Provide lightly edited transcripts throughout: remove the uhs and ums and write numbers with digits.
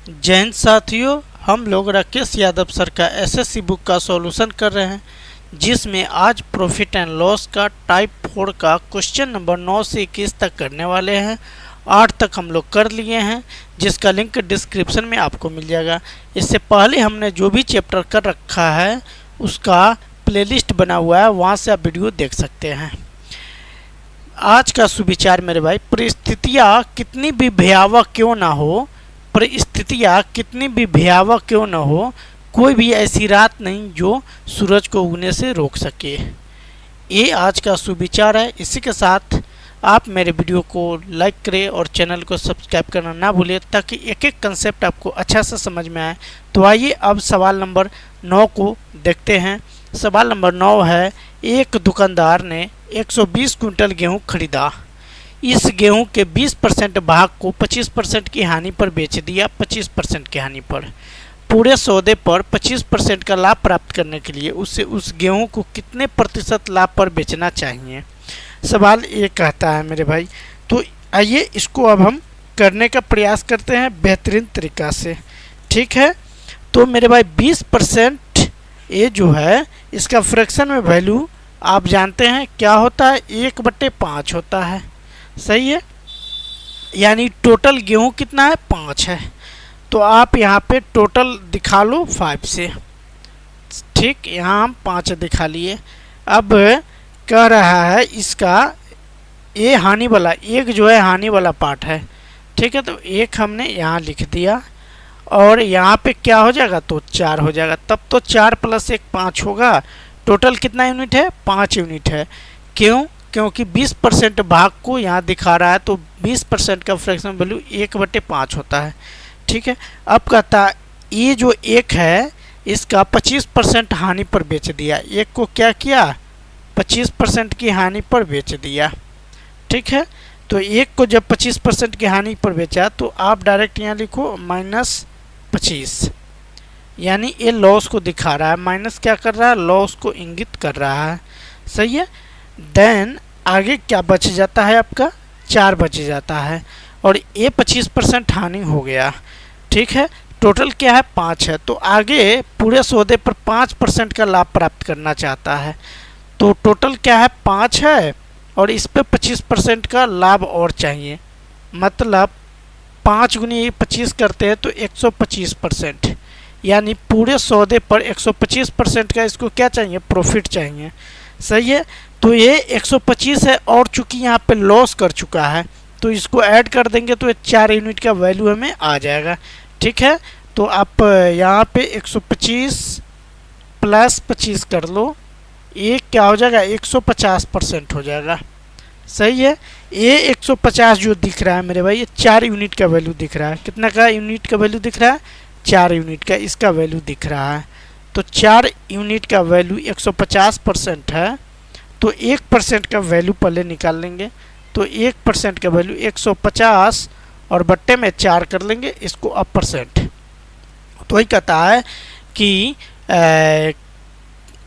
जय हिंद साथियों, हम लोग राकेश यादव सर का एसएससी बुक का सॉल्यूशन कर रहे हैं, जिसमें आज प्रॉफिट एंड लॉस का टाइप 4 का क्वेश्चन नंबर 9 से 21 तक करने वाले हैं। 8 तक हम लोग कर लिए हैं, जिसका लिंक डिस्क्रिप्शन में आपको मिल जाएगा। इससे पहले हमने जो भी चैप्टर कर रखा है उसका प्लेलिस्ट बना हुआ है, वहाँ से आप वीडियो देख सकते हैं। आज का सुविचार मेरे भाई, परिस्थितियाँ कितनी भी भयावह क्यों ना हो, परिस्थितियाँ कितनी भी भयावह क्यों न हो, कोई भी ऐसी रात नहीं जो सूरज को उगने से रोक सके। ये आज का सुविचार है। इसी के साथ आप मेरे वीडियो को लाइक करें और चैनल को सब्सक्राइब करना ना भूलें, ताकि एक एक कंसेप्ट आपको अच्छा से समझ में आए। तो आइए अब सवाल नंबर 9 को देखते हैं। सवाल नंबर 9 है, एक दुकानदार ने 120 कुंटल गेहूँ खरीदा। इस गेहूं के 20% भाग को 25% की हानि पर बेच दिया। 25% की हानि पर पूरे सौदे पर 25% का लाभ प्राप्त करने के लिए उसे उस गेहूं को कितने प्रतिशत लाभ पर बेचना चाहिए। सवाल ये कहता है मेरे भाई। तो आइए इसको अब हम करने का प्रयास करते हैं बेहतरीन तरीक़ा से। ठीक है, तो मेरे भाई 20% ये जो है इसका फ्रैक्शन में वैल्यू आप जानते हैं क्या होता है, 1/5 होता है। सही है, यानी टोटल गेहूं कितना है, 5 है। तो आप यहाँ पे टोटल दिखा लो 5 से। ठीक, यहाँ हम 5 दिखा लिए। अब कह रहा है इसका ये हानि वाला, एक जो है हानि वाला पार्ट है। ठीक है, तो एक हमने यहाँ लिख दिया और यहाँ पे क्या हो जाएगा, तो 4 हो जाएगा। तब तो 4 + 1 5 होगा। टोटल कितना यूनिट है, 5 यूनिट है। क्यों? क्योंकि 20% भाग को यहाँ दिखा रहा है, तो 20% का फ्रैक्शन वैल्यू 1/5 होता है। ठीक है, अब कहता है ये जो एक है इसका 25% हानि पर बेच दिया। एक को क्या किया, 25% की हानि पर बेच दिया। ठीक है, तो एक को जब 25% की हानि पर बेचा तो आप डायरेक्ट यहाँ लिखो -25, यानी ये लॉस को दिखा रहा है। माइनस क्या कर रहा है, लॉस को इंगित कर रहा है। सही है, देन आगे क्या बच जाता है, आपका 4 बच जाता है और ये 25% हानि हो गया। ठीक है, टोटल क्या है, 5 है। तो आगे पूरे सौदे पर 5% का लाभ प्राप्त करना चाहता है। तो टोटल क्या है, 5 है और इस पे 25% का लाभ और चाहिए। मतलब 5 × 25 करते हैं तो 125%, यानी पूरे सौदे पर 125% का इसको क्या चाहिए, प्रॉफिट चाहिए। सही है, तो ये 125 है और चूंकि यहाँ पे लॉस कर चुका है तो इसको ऐड कर देंगे तो ये 4 यूनिट का वैल्यू हमें आ जाएगा। ठीक है, तो आप यहाँ पे 125 + 25 कर लो, ये क्या हो जाएगा, 150% हो जाएगा। सही है, ये 150 जो दिख रहा है मेरे भाई, ये 4 यूनिट का वैल्यू दिख रहा है। कितना का यूनिट का वैल्यू दिख रहा है, 4 यूनिट का इसका वैल्यू दिख रहा है। तो 4 यूनिट का वैल्यू 150% है, तो 1% का वैल्यू पहले निकाल लेंगे। तो 1% का वैल्यू 150 और बट्टे में 4 कर लेंगे, इसको अब परसेंट। तो वही कहता है कि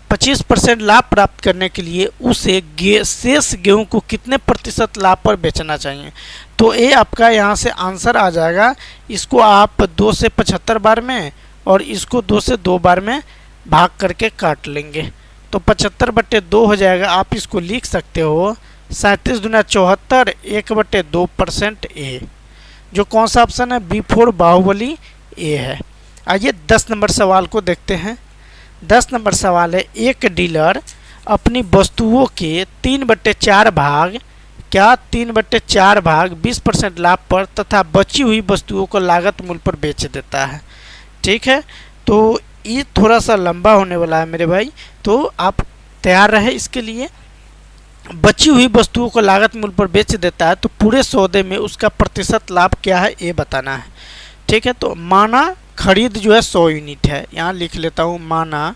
25% लाभ प्राप्त करने के लिए उसे शेष गेहूं को कितने प्रतिशत लाभ पर बेचना चाहिए। तो ये आपका यहाँ से आंसर आ जाएगा। इसको आप 2 से 75 बार में और इसको 2 से 2 बार में भाग करके काट लेंगे, तो 75/2 हो जाएगा। आप इसको लिख सकते हो 37 × 74 1/2% ए, जो कौन सा ऑप्शन है, B4 बाहुबली ए है। आइए 10 नंबर सवाल को देखते हैं। 10 नंबर सवाल है, एक डीलर अपनी वस्तुओं के 3/4 भाग, क्या 3/4 भाग 20% लाभ पर तथा बची हुई वस्तुओं को लागत मूल्य पर बेच देता है। ठीक है, तो ये थोड़ा सा लंबा होने वाला है मेरे भाई, तो आप तैयार रहे इसके लिए। बची हुई वस्तुओं को लागत मूल्य पर बेच देता है, तो पूरे सौदे में उसका प्रतिशत लाभ क्या है ये बताना है। ठीक है, तो माना खरीद जो है 100 यूनिट है, यहाँ लिख लेता हूँ, माना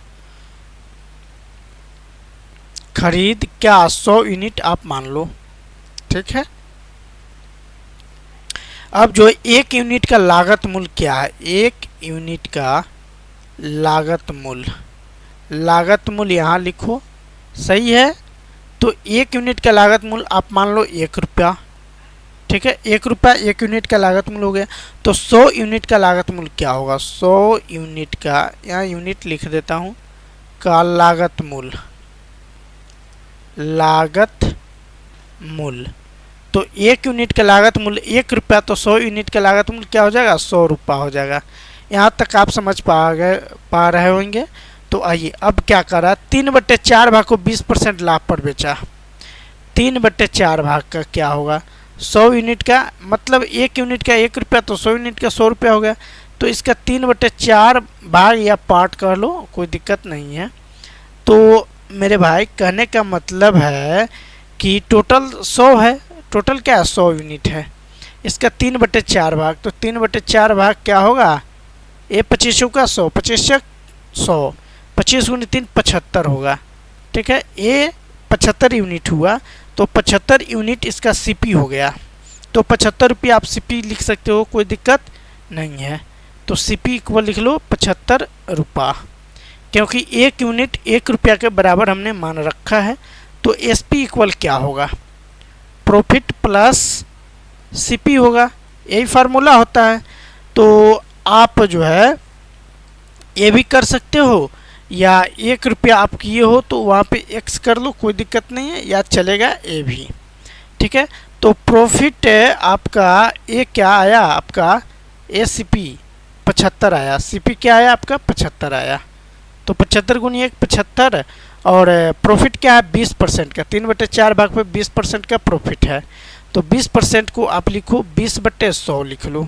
खरीद क्या 100 यूनिट आप मान लो। ठीक है, अब जो 1 यूनिट का लागत मूल्य क्या है, 1 यूनिट का लागत मूल्य यहाँ लिखो। सही है, तो 1 यूनिट का लागत मूल्य आप मान लो 1 रुपया। ठीक है। 1 रुपया 1 यूनिट का लागत मूल्य हो गया। तो 100 यूनिट का लागत मूल्य क्या होगा? 100 यूनिट का, यहाँ यूनिट लिख देता हूँ, का लागत मूल्य, लागत मूल्य। तो 1 यूनिट का लागत मूल्य 1 रुपया, तो 100 यूनिट का लागत मूल्य क्या हो जाएगा? 100 रुपया हो जाएगा। यहाँ तक आप समझ पा रहे होंगे। तो आइए अब क्या करा, 3/4 भाग को 20% लाभ पर बेचा। 3/4 भाग का क्या होगा? 100 यूनिट का, मतलब 1 यूनिट का 1 रुपया, तो 100 यूनिट का 100 रुपया हो गया। तो इसका 3/4 भाग या पार्ट कर लो, कोई दिक्कत नहीं है। तो मेरे भाई कहने का मतलब है कि टोटल 100 है, टोटल क्या है? 100 यूनिट है। इसका 3/4 भाग, तो 3/4 भाग क्या होगा? ये 25 का 100, 25 100, 25 × 3 75 होगा। ठीक है, ये 75 यूनिट हुआ। तो 75 यूनिट इसका सीपी हो गया। तो 75 रुपये आप सीपी लिख सकते हो, कोई दिक्कत नहीं है। तो सीपी इक्वल लिख लो 75 रुपया, क्योंकि 1 यूनिट 1 रुपया के बराबर हमने मान रखा है। तो एसपी इक्वल क्या होगा? प्रॉफिट प्लस सीपी होगा, यही फार्मूला होता है। तो आप जो है ये भी कर सकते हो, या 1 रुपया आप किए हो तो वहाँ पे x कर लो, कोई दिक्कत नहीं है, या चलेगा ए भी। ठीक है, तो प्रॉफिट आपका ये क्या आया? आपका ए सी पी 75 आया, सीपी क्या आया आपका? 75 आया। तो 75 × 1 75, और प्रॉफिट क्या है? 20% का, 3/4 भाग पे 20% का प्रॉफिट है। तो 20% को आप लिखो 20/100 लिख लो,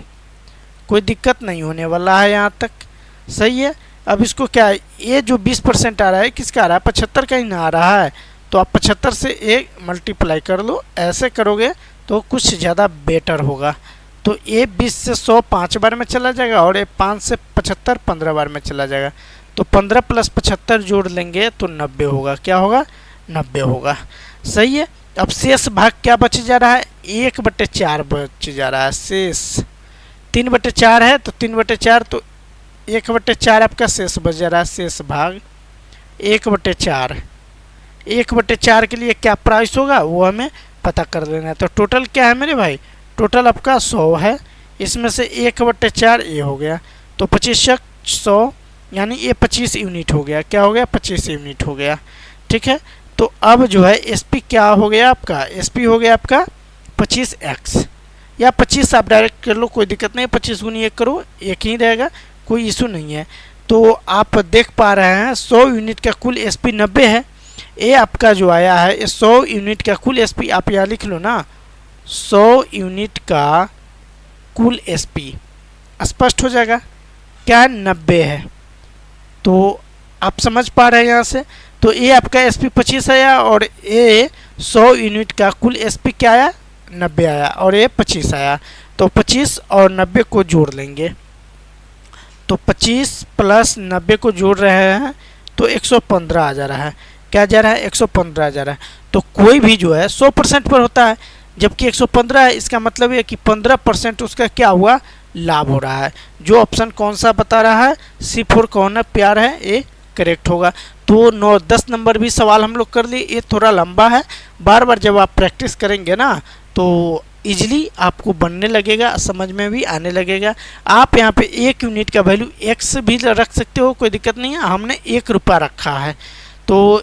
कोई दिक्कत नहीं होने वाला है यहाँ तक। सही है। अब इसको क्या है, ये जो 20% आ रहा है किसका आ रहा है? 75 का ही ना आ रहा है। तो आप 75 से 1 मल्टीप्लाई कर लो, ऐसे करोगे तो कुछ ज़्यादा बेटर होगा। तो ये 20 से 100 5 बार में चला जाएगा, और ये 5 से 75 15 बार में चला जाएगा। तो 15 + 75 जोड़ लेंगे तो 90 होगा। क्या होगा? 90 होगा। सही है। अब शेष भाग क्या बच जा रहा है? 1/4 बच जा रहा है शेष। 3/4 है तो 3/4, तो 1/4 आपका शेष बच जा रहा है। शेष भाग 1/4, 1/4 के लिए क्या प्राइस होगा वो हमें पता कर लेना है। तो टोटल क्या है मेरे भाई? टोटल आपका 100 है, इसमें से 1/4 ये हो गया। तो 25 100, यानी ये 25 यूनिट हो गया। क्या हो गया? 25 यूनिट हो गया। ठीक है। तो अब जो है एसपी क्या हो गया आपका? एसपी हो गया आपका 25x, या 25 आप डायरेक्ट कर लो, कोई दिक्कत नहीं। 25 × 1 करो, एक ही रहेगा, कोई इशू नहीं है। तो आप देख पा रहे हैं 100 यूनिट का कुल एसपी 90 है। ये आपका जो आया है 100 यूनिट का कुल एसपी, आप यहाँ लिख लो ना, 100 यूनिट का कुल एसपी, स्पष्ट हो जाएगा। क्या है? 90 है। तो आप समझ पा रहे हैं यहाँ से। तो ये आपका एसपी 25 आया, और ये 100 यूनिट का कुल एसपी क्या आया? 90 आया, और ये 25 आया। तो 25 और 90 को जोड़ लेंगे, तो 25 + 90 को जोड़ रहे हैं तो 115 आ जा रहा है। क्या जा रहा है? 115 आ जा रहा है। तो कोई भी जो है 100% पर होता है, जबकि 115 है, इसका मतलब ये कि 15% उसका क्या हुआ? लाभ हो रहा है। जो ऑप्शन कौन सा बता रहा है? C4 कॉर्नर प्यार है, ये करेक्ट होगा। तो 9-10 नंबर भी सवाल हम लोग कर लिए। ये थोड़ा लंबा है, बार बार जब आप प्रैक्टिस करेंगे ना तो इजीली आपको बनने लगेगा, समझ में भी आने लगेगा। आप यहाँ पे 1 यूनिट का वैल्यू x भी रख सकते हो, कोई दिक्कत नहीं है। हमने 1 रुपया रखा है, तो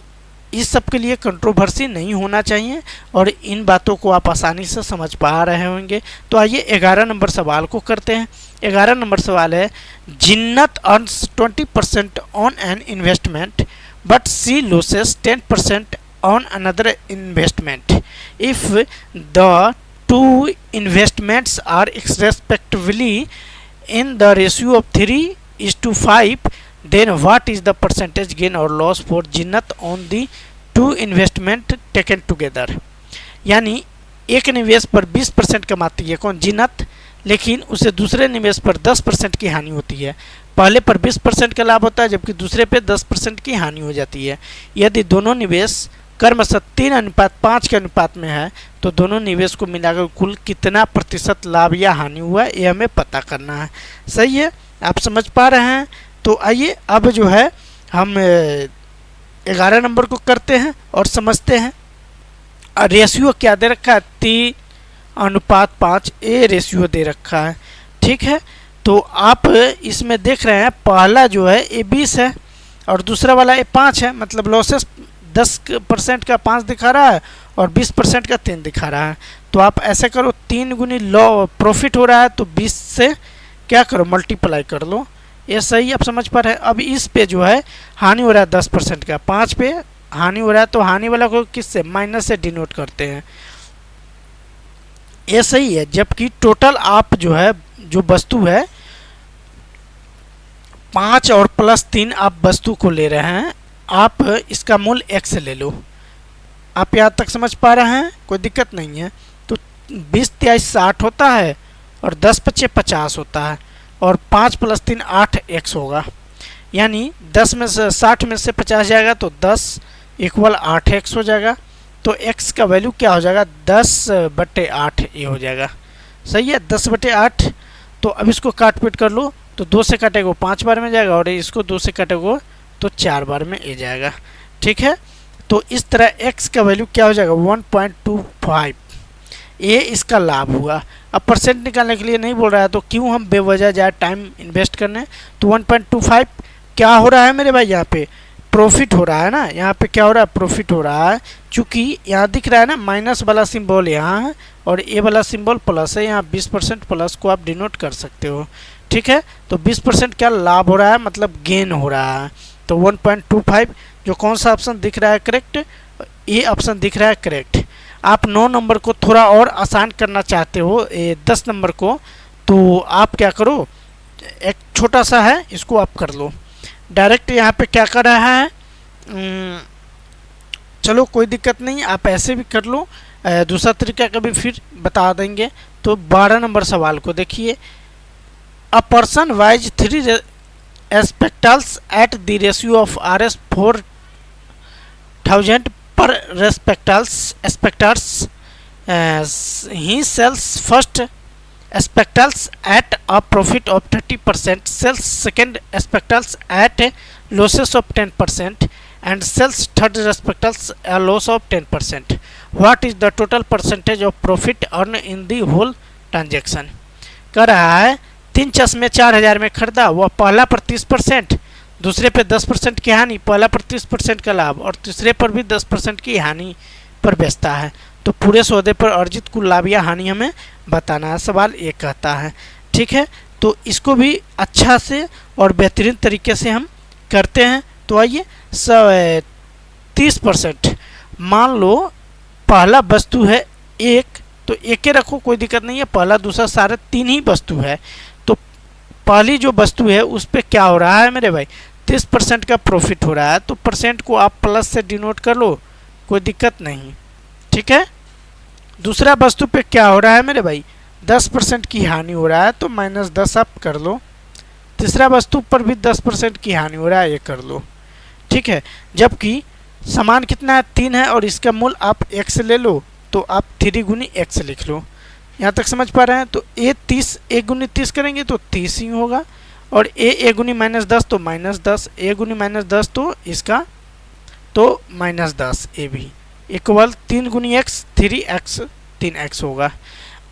इस सब के लिए कंट्रोवर्सी नहीं होना चाहिए, और इन बातों को आप आसानी से समझ पा रहे होंगे। तो आइए 11 नंबर सवाल को करते हैं। 11 नंबर सवाल है, Jeanette earns 20% on an investment but she loses 10% on another investment. If the two investments are respectively in the ratio of 3:5, then what is the percentage gain or loss for Jinnat on the two investment taken together? यानी एक निवेश पर 20% कमाती है कौन? जिन्नत, लेकिन उसे दूसरे निवेश पर 10% की हानि होती है। पहले पर 20% का लाभ होता है, जबकि दूसरे पे 10% की हानि हो जाती है। यदि दोनों निवेश क्रमशः 3:5 के अनुपात में है तो दोनों निवेश को मिलाकर कुल कितना प्रतिशत लाभ या हानि हुआ ये हमें पता करना है। सही है, आप समझ पा रहे हैं। तो आइए अब जो है हम 11 नंबर को करते हैं और समझते हैं। रेशियो क्या दे रखा है? अनुपात 5 ए रेशियो दे रखा है। ठीक है, तो आप इसमें देख रहे हैं पहला जो है ए 20 है और दूसरा वाला ए 5 है, मतलब लॉसेस 10% का 5 दिखा रहा है और 20% का 3 दिखा रहा है। तो आप ऐसे करो, 3 गुनी लॉ प्रॉफिट हो रहा है तो 20 से क्या करो मल्टीप्लाई कर लो। ये सही आप समझ पा रहे हैं। अब इस पे जो है हानि हो रहा है 10% का, 5 पे हानि हो रहा है तो हानि वाला को किससे माइनस से डिनोट करते हैं। ये सही है, जबकि टोटल आप जो है जो वस्तु है 5 और प्लस 3 आप वस्तु को ले रहे हैं, आप इसका मूल्य x ले लो। आप यहाँ तक समझ पा रहे हैं, कोई दिक्कत नहीं है। तो 20 23 60 होता है और 10 25 50 होता है और 5 प्लस 3 8x होगा, यानी 10 में से 60 में से 50 जाएगा तो 10 इक्वल 8x हो जाएगा। तो x का वैल्यू क्या हो जाएगा 10/8 ये हो जाएगा। सही है, 10/8। तो अब इसको काट पीट कर लो तो 2 से काटेगा 5 बार में जाएगा और इसको 2 से काटेगा तो 4 बार में ये जाएगा। ठीक है, तो इस तरह x का वैल्यू क्या हो जाएगा 1.25, ये इसका लाभ हुआ। अब परसेंट निकालने के लिए नहीं बोल रहा है तो क्यों हम बेवजह जाए टाइम इन्वेस्ट करने। तो 1.25 क्या हो रहा है मेरे भाई, यहाँ पे प्रॉफिट हो रहा है ना, यहाँ पे क्या हो रहा है प्रॉफिट हो रहा है। चूंकि यहाँ दिख रहा है ना माइनस वाला सिंबल यहाँ है और ए वाला सिंबल प्लस है, यहाँ 20% प्लस को आप डिनोट कर सकते हो। ठीक है, तो 20% क्या लाभ हो रहा है, मतलब गेन हो रहा है। तो 1.25 जो कौन सा ऑप्शन दिख रहा है करेक्ट, ये ऑप्शन दिख रहा है करेक्ट। आप 9 नंबर को थोड़ा और आसान करना चाहते हो 10 नंबर को, तो आप क्या करो, एक छोटा सा है इसको आप कर लो डायरेक्ट। यहाँ पे क्या कर रहा है, चलो कोई दिक्कत नहीं, आप ऐसे भी कर लो, दूसरा तरीका कभी फिर बता देंगे। तो 12 नंबर सवाल को देखिए, a person wise 3 aspects at the ratio of RS 4000 per spectators, he sells first spectacles at a profit of 30%, sells second spectacles at a losses of 10%, and sells third spectacles a loss of 10%. What is the total percentage of profit earned in the whole transaction? कह रहा है 3 चश्मे 4000 में खरीदा, वह पहला पर 30%, दूसरे पे 10% की हानि, पहला पर 30% का लाभ और तीसरे पर भी 10% की हानि पर बेचता है। तो पूरे सौदे पर अर्जित कुल लाभ या हानि हमें बताना है, सवाल ये कहता है। ठीक है, तो इसको भी अच्छा से और बेहतरीन तरीके से हम करते हैं। तो आइए 30%, मान लो पहला वस्तु है 1, तो 1 रखो कोई दिक्कत नहीं है, पहला दूसरा सारे 3 ही वस्तु है। तो पहली जो वस्तु है उस पर क्या हो रहा है मेरे भाई 30% का प्रॉफिट हो रहा है, तो परसेंट को आप प्लस से डिनोट कर लो, कोई दिक्कत नहीं। ठीक है, दूसरा वस्तु पे क्या हो रहा है मेरे भाई 10% की हानि हो रहा है, तो -10 आप कर लो। तीसरा वस्तु पर भी 10% की हानि हो रहा है, ये कर लो। ठीक है, जबकि समान कितना है 3 है और इसका मूल्य आप x ले लो, तो आप 3 गुनी x लिख लो। यहाँ तक समझ पा रहे हैं। तो a 30 1 गुनी 30 करेंगे तो 30 ही होगा और a गुनी -10 तो -10, a गुनी -10 तो इसका तो -10 ए भी इक्वल 3 गुनी x 3x 3x होगा।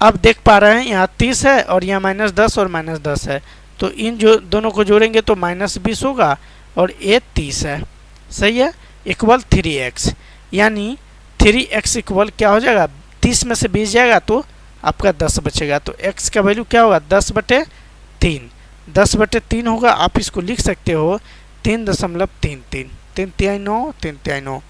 अब देख पा रहे हैं यहाँ 30 है और यहाँ -10 और -10 है, तो इन जो दोनों को जोड़ेंगे तो -20 होगा और ये 30 है। सही है, इक्वल 3x, यानी 3x इक्वल क्या हो जाएगा 30 में से 20 जाएगा तो आपका 10 बचेगा। तो x का वैल्यू क्या होगा 10/3, 10/3 होगा। आप इसको लिख सकते हो 3.33, 3 तिहाई 9, 3 तिहाई 9,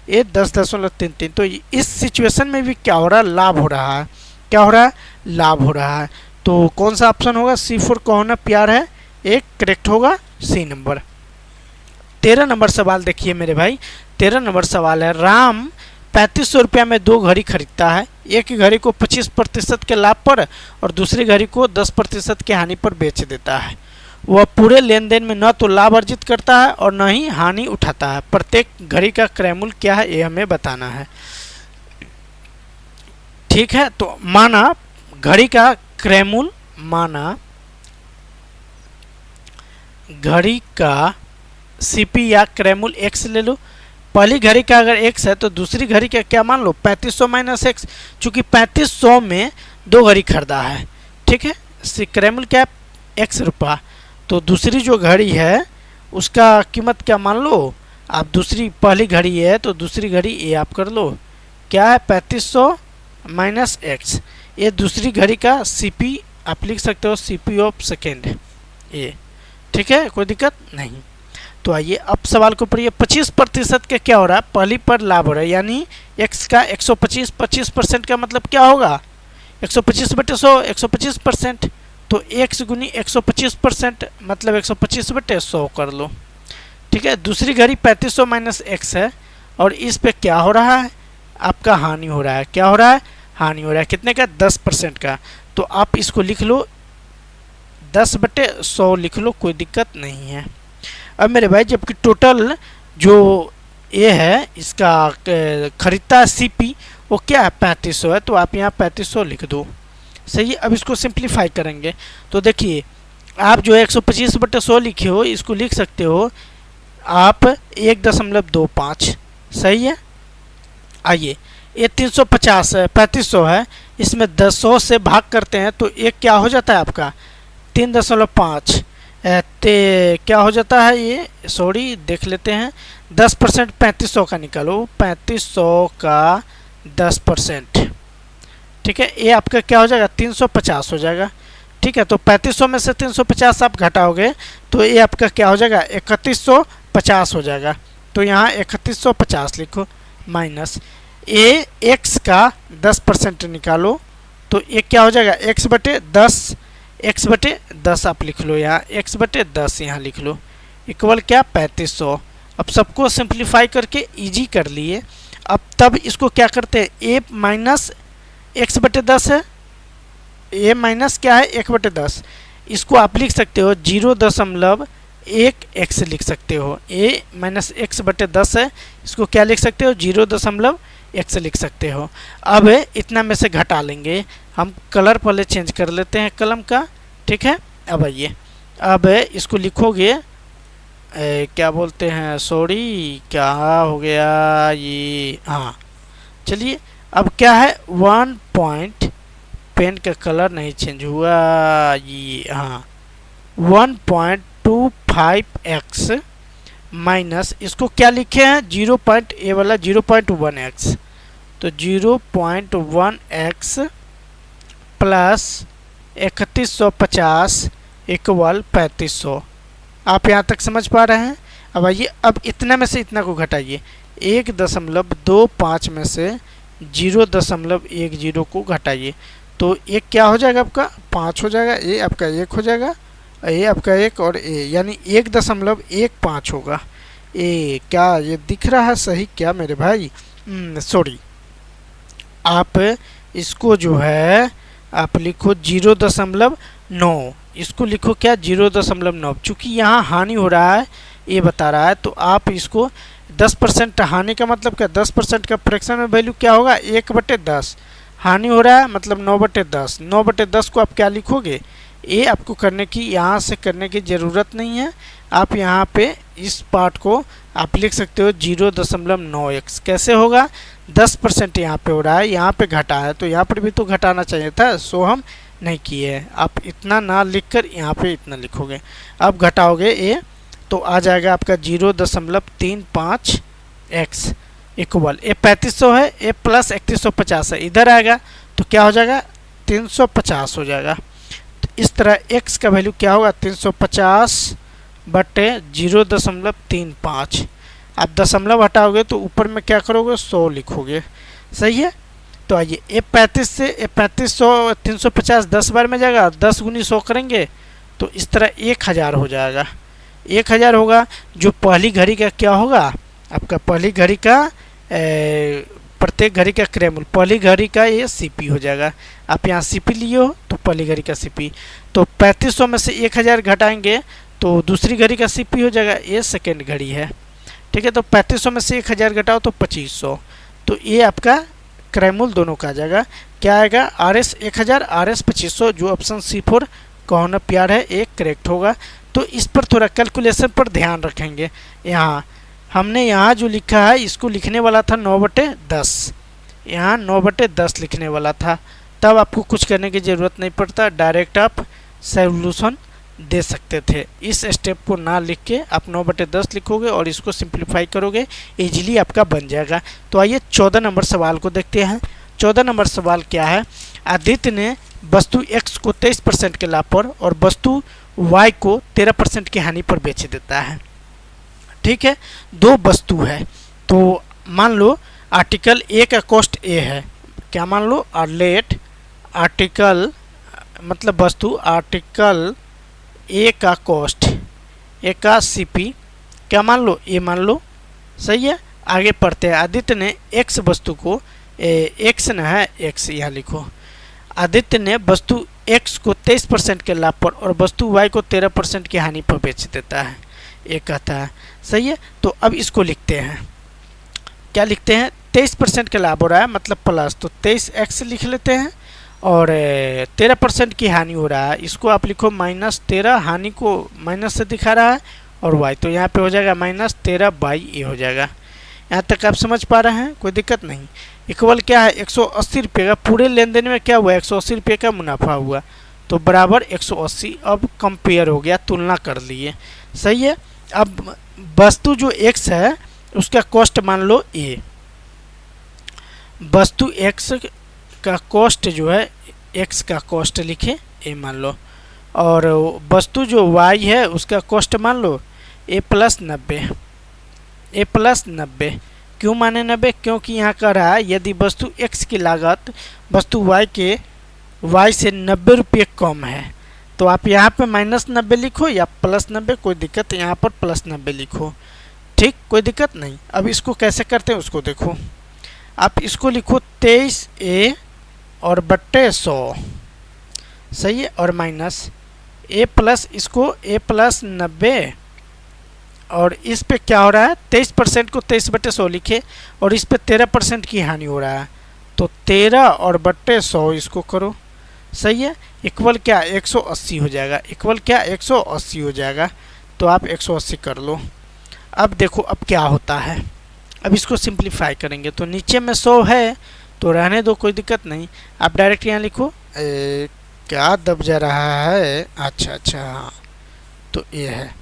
ये 10.33। तो इस सिचुएशन में भी क्या हो रहा है लाभ हो रहा है, क्या हो रहा है लाभ हो रहा है। तो कौन सा ऑप्शन होगा C4 का होना प्यार है, एक करेक्ट होगा C नंबर। 13 नंबर सवाल देखिए मेरे भाई, 13 नंबर सवाल है, राम 3500 रुपया में 2 घड़ी खरीदता है, एक घड़ी को 25% के लाभ पर और दूसरी घड़ी को 10% के हानि पर बेच देता है। वह पूरे लेन देन में न तो लाभ अर्जित करता है और न ही हानि उठाता है। प्रत्येक घड़ी का क्रय मूल्य क्या है ये हमें बताना है। ठीक है, तो माना घड़ी का क्रय मूल्य, माना घड़ी का CP या क्रय मूल्य x ले लो, पहली घड़ी का अगर x है तो दूसरी घड़ी का क्या मान लो 3500 माइनस एक्स, चूँकि 3500 में 2 घड़ी खरीदा है, ठीक है। क्रैमल क्या है x रुपया, तो दूसरी जो घड़ी है उसका कीमत क्या मान लो आप, दूसरी पहली घड़ी है तो दूसरी घड़ी ये आप कर लो, क्या है 3500 माइनस एक्स। ये दूसरी घड़ी का सीपी आप लिख सकते हो, सीपी ऑफ सेकेंड ये, ठीक है, कोई दिक्कत नहीं। तो आइए अब सवाल को पढ़िए। 25% का क्या हो रहा है, पहली पर लाभ हो रहा है, यानी x का 125, 25% का मतलब क्या होगा 125/100, 125%, तो x गुनी 125% मतलब 125/100 कर लो, ठीक है। दूसरी घड़ी 3500 माइनस एक्स है और इस पे क्या हो रहा है आपका हानि हो रहा है, क्या हो रहा है हानि हो रहा है, कितने का 10% का, तो आप इसको लिख लो 10/100 लिख लो, कोई दिक्कत नहीं है। अब मेरे भाई जबकि टोटल जो ये है इसका खरीदता है सीपी वो क्या है 3500 है, तो आप यहाँ 3500 लिख दो, सही है। अब इसको सिंप्लीफाई करेंगे तो देखिए आप जो 125/100 लिखे हो इसको लिख सकते हो आप 1.25, सही है। आइए ये 350 है, 3500 है, इसमें 100 से भाग करते हैं तो एक क्या हो जाता है आपका 3.5, क्या हो जाता है ये, सॉरी देख लेते हैं, 10% 3500 का निकालो, 3500 का 10%, ठीक है, ये आपका क्या हो जाएगा 350 हो जाएगा, ठीक है। तो 3500 में से 350 आप घटाओगे तो ये आपका क्या हो जाएगा 3150 हो जाएगा, तो यहाँ 3150 लिखो माइनस ए एक्स का 10% निकालो, तो ये क्या हो जाएगा x/10, x/10 आप लिख लो, यहाँ x/10 यहाँ लिख लो, इक्वल क्या 3500। अब सबको सिंप्लीफाई करके इजी कर लिए। अब तब इसको क्या करते हैं, a माइनस x/10 है, a माइनस क्या है 1/10, इसको आप लिख सकते हो 0.1x लिख सकते हो, a माइनस x/10 है, इसको क्या लिख सकते हो 0.x लिख सकते हो। अब इतना में से घटा लेंगे, हम कलर पहले चेंज कर लेते हैं कलम का, ठीक है। अब आइए अब इसको लिखोगे क्या बोलते हैं, सॉरी क्या हो गया ये, हाँ चलिए अब क्या है 1 पॉइंट, पेन का कलर नहीं चेंज हुआ ये, हाँ 1.25x माइनस इसको क्या लिखे हैं 0. वाला 0.1x, तो 0.1x प्लस 3150 इक्वल 3500। आप यहाँ तक समझ पा रहे हैं। अब आइए अब इतना में से इतना को घटाइए, 1.25 में से 0.10 को घटाइए, तो एक क्या हो जाएगा आपका 5 हो जाएगा, ये आपका 1 हो जाएगा, ये आपका 1 और ए यानी 1.15 होगा। ए क्या ये दिख रहा है सही क्या मेरे भाई, सॉरी आप इसको जो है आप लिखो 0.9, इसको लिखो क्या 0.9, चूँकि यहाँ हानि हो रहा है ये बता रहा है, तो आप इसको 10% हानि का मतलब क्या 10% का फ्रैक्शन में वैल्यू क्या होगा 1/10, हानि हो रहा है मतलब 9/10, 9/10 को आप क्या लिखोगे, ये आपको करने की यहाँ से करने की ज़रूरत नहीं है, आप यहाँ पे इस पार्ट को आप लिख सकते हो 0.9x। कैसे होगा 10% यहाँ पे हो रहा है, यहाँ पे घटा है तो यहाँ पर भी तो घटाना चाहिए था, सो हम नहीं किए हैं। आप इतना ना लिखकर यहाँ पे इतना लिखोगे, अब घटाओगे ये तो आ जाएगा आपका 0.35x इक्वल, ये 3500 है, ये प्लस 3150 है, इधर आएगा तो क्या हो जाएगा 350 हो जाएगा। तो इस तरह x का वैल्यू क्या होगा 350/0.35, आप दशमलव हटाओगे तो ऊपर में क्या करोगे 100 लिखोगे, सही है। तो आइए ये 35 से 3500 350 10 बार में जाएगा, 10 गुनी 100 करेंगे तो इस तरह 1000 हो जाएगा, 1000 होगा। जो पहली घड़ी का क्या होगा आपका, पहली घड़ी का प्रत्येक घड़ी का क्रैमल, पहली घड़ी का ये सीपी हो जाएगा, आप यहाँ सीपी लिए हो तो पहली घड़ी का सीपी, तो 3500 में से 1000 घटाएंगे तो दूसरी घड़ी का सीपी हो जाएगा, ये सेकेंड घड़ी है, ठीक है। तो 3500 में से 1000 घटाओ तो 2500, तो ये आपका क्रैमल दोनों का आ जाएगा, क्या आएगा RS 1000 RS 2500, जो ऑप्शन C4 कौन प्यार है एक करेक्ट होगा। तो इस पर थोड़ा कैलकुलेशन पर ध्यान रखेंगे, यहाँ हमने यहाँ जो लिखा है इसको लिखने वाला था 9/10, यहाँ 9/10 लिखने वाला था, तब आपको कुछ करने की ज़रूरत नहीं पड़ता, डायरेक्ट आप सॉल्यूशन दे सकते थे। इस स्टेप को ना लिख के आप 9/10 लिखोगे और इसको सिंप्लीफाई करोगे, इजीली आपका बन जाएगा। तो आइए 14 नंबर सवाल को देखते हैं। 14 नंबर सवाल क्या है, आदित्य ने वस्तु x को 23% के लाभ पर और वस्तु y को 13% की हानि पर बेच देता है। ठीक है, दो वस्तु है, तो मान लो आर्टिकल ए का कॉस्ट ए है, क्या मान लो, लेट आर्टिकल मतलब वस्तु आर्टिकल ए का कॉस्ट, ए का सीपी क्या मान लो, ए मान लो, सही है। आगे पढ़ते हैं। आदित्य ने एक्स वस्तु को एक्स न है, एक्स यहाँ लिखो। आदित्य ने वस्तु एक्स को 23% के लाभ पर और वस्तु वाई को 13% की हानि पर बेच देता है, ये कहता है, सही है। तो अब इसको लिखते हैं, क्या लिखते हैं, 23% के लाभ हो रहा है मतलब प्लस, तो 23x लिख लेते हैं और 13% की हानि हो रहा है, इसको आप लिखो -13, हानि को माइनस से दिखा रहा है और y, तो यहाँ पे हो जाएगा -13/a हो जाएगा। यहाँ तक आप समझ पा रहे हैं, कोई दिक्कत नहीं। इक्वल क्या है, 180 रुपये का, पूरे लेन देन में क्या हुआ, 180 रुपये का मुनाफा हुआ, तो बराबर 180। अब कंपेयर हो गया, तुलना कर लिए, सही है। अब वस्तु जो x है उसका कॉस्ट मान लो a, वस्तु x का कॉस्ट जो है, x का कॉस्ट लिखे a मान लो, और वस्तु जो y है उसका कॉस्ट मान लो a + 90, a + 90। क्यों माने 90, क्योंकि यहाँ कह रहा है यदि वस्तु x की लागत वस्तु y से 90 रुपये कम है, तो आप यहाँ पे -90 लिखो या +90, कोई दिक्कत, यहाँ पर +90 लिखो, ठीक, कोई दिक्कत नहीं। अब इसको कैसे करते हैं उसको देखो, आप इसको लिखो 23a और बट्टे 100, सही है, और माइनस a प्लस इसको a + 90, और इस पे क्या हो रहा है, 23% को 23/100 लिखे और इस पे 13% की हानि हो रहा है, तो 13 और बट्टे 100 इसको करो, सही है। इक्वल क्या, 180 हो जाएगा, इक्वल क्या, 180 हो जाएगा, तो आप 180 कर लो। अब देखो अब क्या होता है, अब इसको सिंप्लीफाई करेंगे, तो नीचे में 100 है तो रहने दो, कोई दिक्कत नहीं, आप डायरेक्ट यहाँ लिखो। क्या दब जा रहा है, अच्छा हाँ, तो ये है,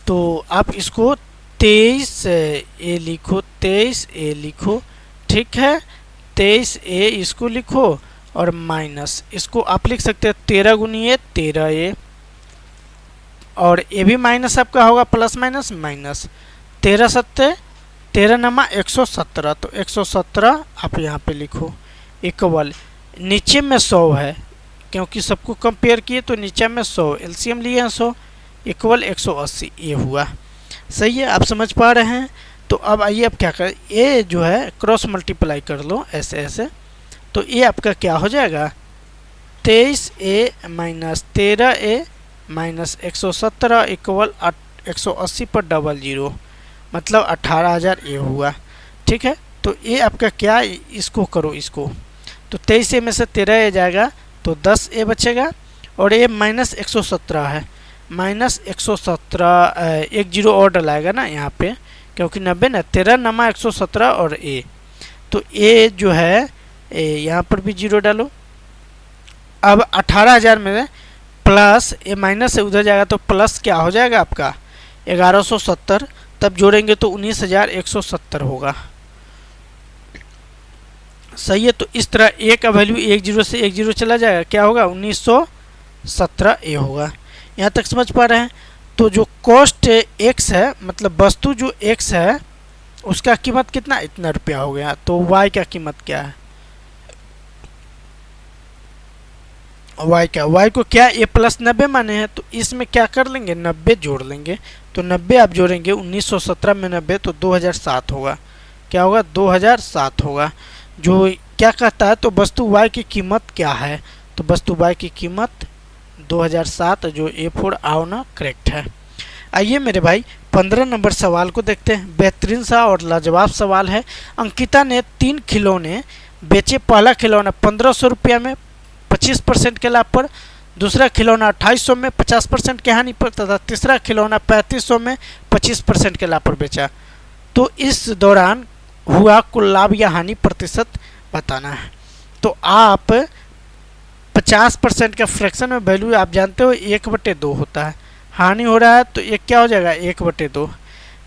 तो आप इसको 23a लिखो, 23a लिखो, ठीक है, 23a इसको लिखो और माइनस इसको आप लिख सकते हैं 13 × 13a, और ये भी माइनस आपका होगा, प्लस माइनस माइनस, 13 × 7 13 नमा 117, तो 117 आप यहाँ पे लिखो, इक्वल नीचे में 100 है क्योंकि सबको कंपेयर किए, तो नीचे में 100 एलसीएम लिए हैं 100, इक्वल 180 ये हुआ, सही है, आप समझ पा रहे हैं। तो अब आइए अब क्या करें, ये जो है क्रॉस मल्टीप्लाई कर लो ऐसे ऐसे, तो ये आपका क्या हो जाएगा, 23a - 13a - 117 इक्वल 180 पर 00, मतलब 18,000 ये हुआ, ठीक है। तो ये आपका क्या, इसको करो इसको, तो 23a में से 13a जाएगा तो 10a बचेगा, और ये -117 है, -117 एक जीरो और डलाएगा ना यहाँ पे, क्योंकि 90 ना, 13 नमा 117 और a, तो a जो है यहाँ पर भी जीरो डालो। अब 18,000 में प्लस ये माइनस से उधर जाएगा, तो प्लस क्या हो जाएगा आपका 1170, तब जोड़ेंगे तो 19,170 होगा, सही है। तो इस तरह a का वैल्यू 10 से 10 चला जाएगा, क्या होगा 1917 a होगा। यहाँ तक समझ पा रहे हैं। तो जो कॉस्ट x है, मतलब वस्तु जो x है उसका कीमत कितना, इतना रुपया हो गया, तो y का कीमत क्या है, y को क्या a + 90 माने हैं, तो इसमें क्या कर लेंगे 90 जोड़ लेंगे, तो 90 आप जोड़ेंगे 1917 में 90 तो 2007 होगा, क्या होगा 2007 होगा। जो क्या कहता है, तो वस्तु y की कीमत क्या है, तो वस्तु y की कीमत 2007, जो A4 आओ ना करेक्ट है। आइए मेरे भाई 15 नंबर सवाल को देखते हैं। बेहतरीन सा और लाजवाब सवाल है। अंकिता ने 3 खिलौने बेचे। पहला खिलौना 1500 रुपया में 25% के लाभ पर, दूसरा खिलौना 2800 में 50% की हानि पर तथा तीसरा खिलौना 3500 में 25% के लाभ पर बेचा। तो इस दौरान हुआ कुल लाभ या हानि प्रतिशत बताना है। तो आप 50% का फ्रैक्शन में वैल्यू आप जानते हो 1/2 होता है, हानि हो रहा है तो एक क्या हो जाएगा 1/2।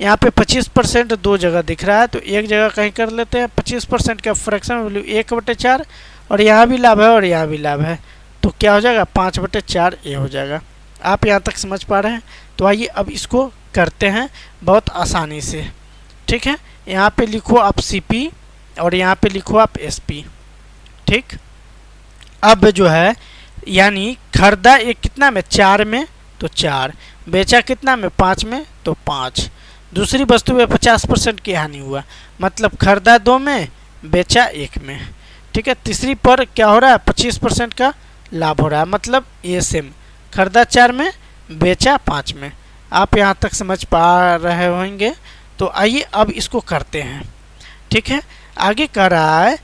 यहाँ पे 25% दो जगह दिख रहा है तो एक जगह कहीं कर लेते हैं। 25% का फ्रैक्शन वैल्यू 1/4 और यहाँ भी लाभ है और यहाँ भी लाभ है तो क्या हो जाएगा 5/4 ये हो जाएगा। आप यहाँ तक समझ पा रहे हैं? तो आइए अब इसको करते हैं बहुत आसानी से। ठीक है, यहाँ पे लिखो आप CP और यहाँ पे लिखो आप SP। ठीक, अब जो है यानी खरीदा एक कितना में 4 में तो 4, बेचा कितना में 5 में तो 5। दूसरी वस्तु में 50% की हानि हुआ, मतलब खरीदा 2 में बेचा 1 में। ठीक है, तीसरी पर क्या हो रहा है 25% का लाभ हो रहा है, मतलब ये सेम खरीदा 4 में बेचा 5 में। आप यहाँ तक समझ पा रहे होंगे? तो आइए अब इसको करते हैं। ठीक है, आगे कह रहा है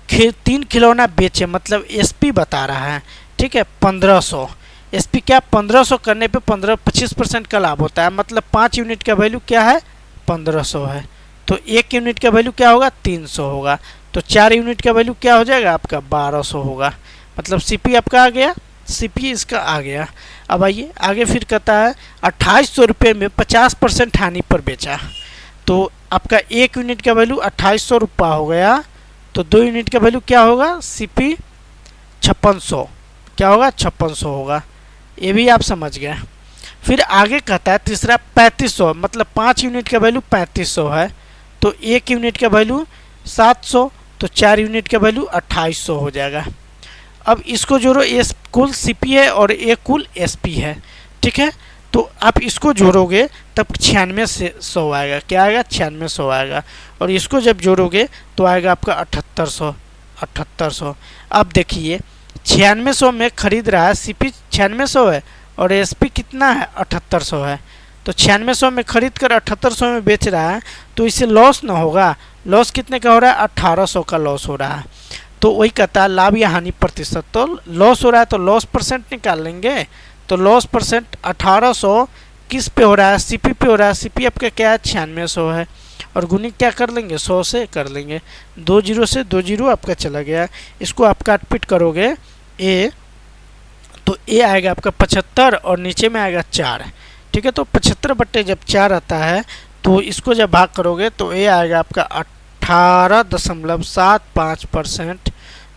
3 खिलौना बेचे, मतलब SP बता रहा है। ठीक है, 1500 SP क्या 1500 करने पे 25% का लाभ होता है, मतलब 5 यूनिट का वैल्यू क्या है 1500 है तो 1 यूनिट का वैल्यू क्या होगा 300 होगा। तो 4 यूनिट का वैल्यू क्या हो जाएगा आपका 1200 होगा, मतलब CP आपका आ गया, CP इसका आ गया। अब आइए आगे फिर कहता है 2800 रुपये में 50% हानि पर बेचा, तो आपका 1 यूनिट का वैल्यू 2800 रुपया हो गया, तो 2 यूनिट का वैल्यू क्या होगा CP 5600, क्या होगा 5600 होगा। ये भी आप समझ गए। फिर आगे कहता है तीसरा 3500, मतलब 5 यूनिट का वैल्यू 3500 है तो 1 यूनिट का वैल्यू 700, तो 4 यूनिट का वैल्यू 2800 हो जाएगा। अब इसको जोड़ो, ये कुल CP है और ये कुल SP है। ठीक है, तो आप इसको जोड़ोगे तब 9600 आएगा, क्या आएगा 9600 आएगा, और इसको जब जोड़ोगे तो आएगा आपका 7800। अब देखिए 9600 में खरीद रहा है, CP 9600 है और SP कितना है 7800 है, तो 9600 में खरीद कर 7800 में बेच रहा है तो इससे लॉस ना होगा। लॉस कितने का हो रहा है 1800 का लॉस हो रहा है। तो वही कहता है लाभ या हानि प्रतिशत, तो लॉस हो रहा है तो लॉस परसेंट निकाल लेंगे। तो लॉस परसेंट 1800 किस पे हो रहा है CP पे हो रहा है। CP आपका क्या है 9600 है और गुणित क्या कर लेंगे 100 से कर लेंगे, 2 जीरो से 2 जीरो आपका चला गया। इसको आप काट पीट करोगे A, तो A आएगा आपका 75 और नीचे में आएगा 4। ठीक है, तो 75 जब 4 आता है तो इसको जब भाग करोगे तो A आएगा आपका 18.75%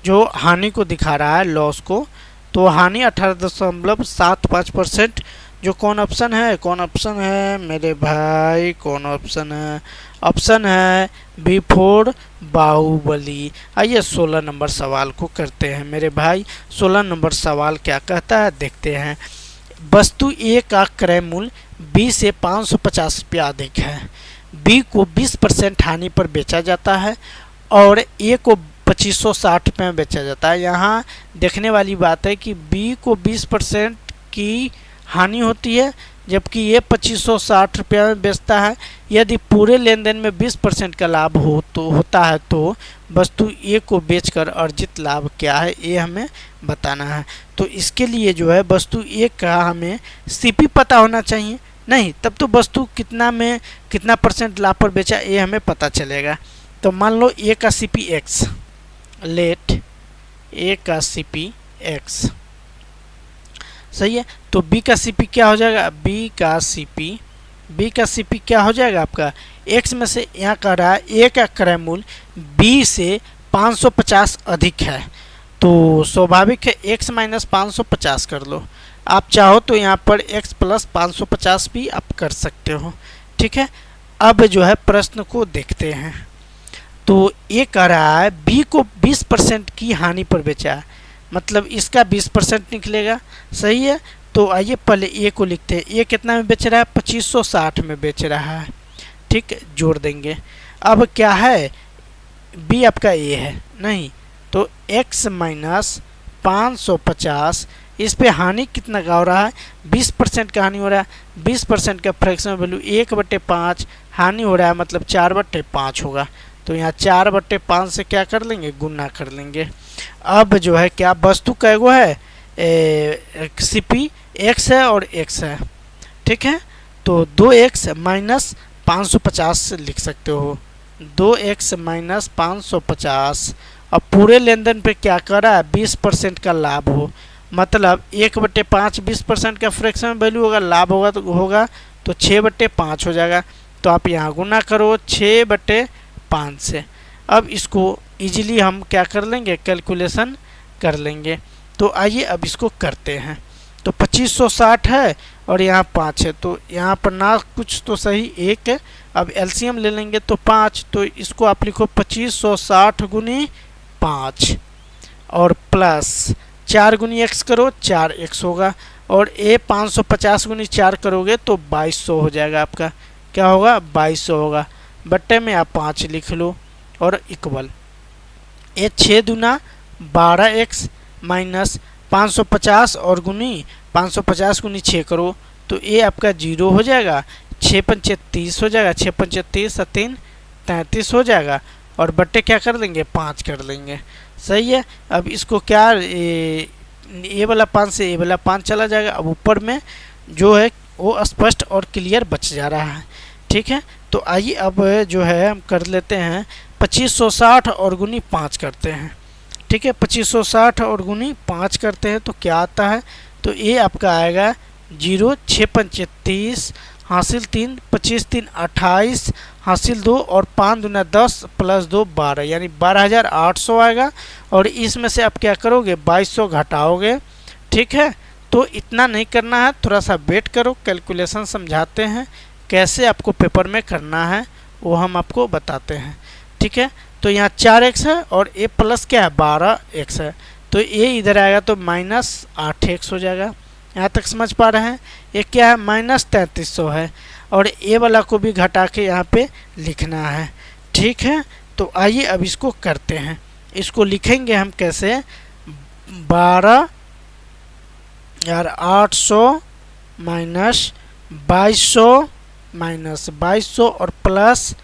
जो हानि को दिखा रहा है लॉस को। तो हानि 18.75%, जो कौन ऑप्शन है, कौन ऑप्शन है मेरे भाई, कौन ऑप्शन है, ऑप्शन है B4 बाहुबली। आइए 16 नंबर सवाल को करते हैं मेरे भाई। 16 नंबर सवाल क्या कहता है देखते हैं। वस्तु A का क्रय मूल्य B से 550 रुपया अधिक है। B को 20% हानि पर बेचा जाता है और A को 2560 रुपये में बेचा जाता है। यहाँ देखने वाली बात है कि B को 20% की हानि होती है जबकि ये 2560 रुपया में बेचता है। यदि पूरे लेन देन में 20% का लाभ होता है तो वस्तु A को बेचकर अर्जित लाभ क्या है ये हमें बताना है। तो इसके लिए जो है वस्तु A का हमें CP पता होना चाहिए, नहीं तब तो वस्तु कितना में कितना % लाभ पर बेचा ये हमें पता चलेगा। तो मान लो A का CP X, लेट A का CP X सही है, तो B का CP क्या हो जाएगा, B का CP क्या हो जाएगा आपका X में से यहाँ कह रहा है A का क्रय मूल्य B से 550 अधिक है, तो स्वाभाविक है X माइनस 550 कर लो। आप चाहो तो यहाँ पर X प्लस 550 भी आप कर सकते हो। ठीक है, अब जो है प्रश्न को देखते हैं। तो ये कह रहा है B को 20% की हानि पर बेचा है, मतलब इसका 20% निकलेगा सही है। तो आइए पहले A को लिखते हैं। A कितना में बेच रहा है 2560 में बेच रहा है। ठीक, जोड़ देंगे। अब क्या है B आपका A है नहीं, तो X माइनस 550, इस पे हानि कितना का हो रहा है 20% का हानि हो रहा है। 20% का फ्रैक्शन वैल्यू 1/5 हानि हो रहा है, मतलब 4/5 होगा। तो यहाँ 4/5 से क्या कर लेंगे गुना कर लेंगे। अब जो है क्या वस्तु कैगो है CP x है और x है, ठीक है। तो 2x माइनस 550 लिख सकते हो, 2x माइनस 550। अब पूरे लेन देन पे क्या कर रहा है, 20% का लाभ हो, मतलब 1/5 20% का फ्रैक्शन वैल्यू होगा, लाभ होगा तो 6/5 हो जाएगा। तो आप यहाँ गुना करो 6/5 से। अब इसको इजीली हम क्या कर लेंगे, कैलकुलेशन कर लेंगे। तो आइए अब इसको करते हैं। तो 2560 है और यहाँ 5 है, तो यहाँ पर ना कुछ तो सही 1 है। अब एलसीएम ले लेंगे तो 5, तो इसको आप लिखो 2560 गुनी 5 और प्लस 4 गुनी x करो 4x होगा, और ए 550 गुनी 4 करोगे तो 2200 हो जाएगा आपका। क्या होगा, 2200 होगा। बट्टे में आप 5 लिख लो और इक्वल ए 6 दूना 12x माइनस 550 और गुनी 550 गुनी 6 करो तो ये आपका 0 हो जाएगा। 6 पंचे 30 हो जाएगा, 6 पंचे 30 3 33 हो जाएगा, और बट्टे क्या कर देंगे, 5 कर लेंगे। सही है। अब इसको क्या ए वाला 5 से ए वाला 5 चला जाएगा। अब ऊपर में जो है वो स्पष्ट और क्लियर बच जा रहा है, ठीक है। तो आइए अब जो है हम कर लेते हैं 2560 और गुनी 5 करते हैं, ठीक है। 2560 और गुनी 5 करते हैं तो क्या आता है, तो ये आपका आएगा 0, 6 पंचे 30, हासिल 3, 25 3 28, हासिल 2 और 5 दूना 10 प्लस 2 12, यानी 12800 आएगा। और इसमें से आप क्या करोगे, 2200 घटाओगे, ठीक है। तो इतना नहीं करना है, थोड़ा सा वेट करो, कैलकुलेशन समझाते हैं कैसे आपको पेपर में करना है, वो हम आपको बताते हैं, ठीक है। तो यहाँ 4x है और a प्लस क्या है 12x है, तो a इधर आएगा तो माइनस 8x हो जाएगा। यहाँ तक समझ पा रहे हैं। ये क्या है, माइनस 3300 है, और a वाला को भी घटा के यहाँ पे लिखना है, ठीक है। तो आइए अब इसको करते हैं। इसको लिखेंगे हम कैसे, 12800 माइनस 2200 और प्लस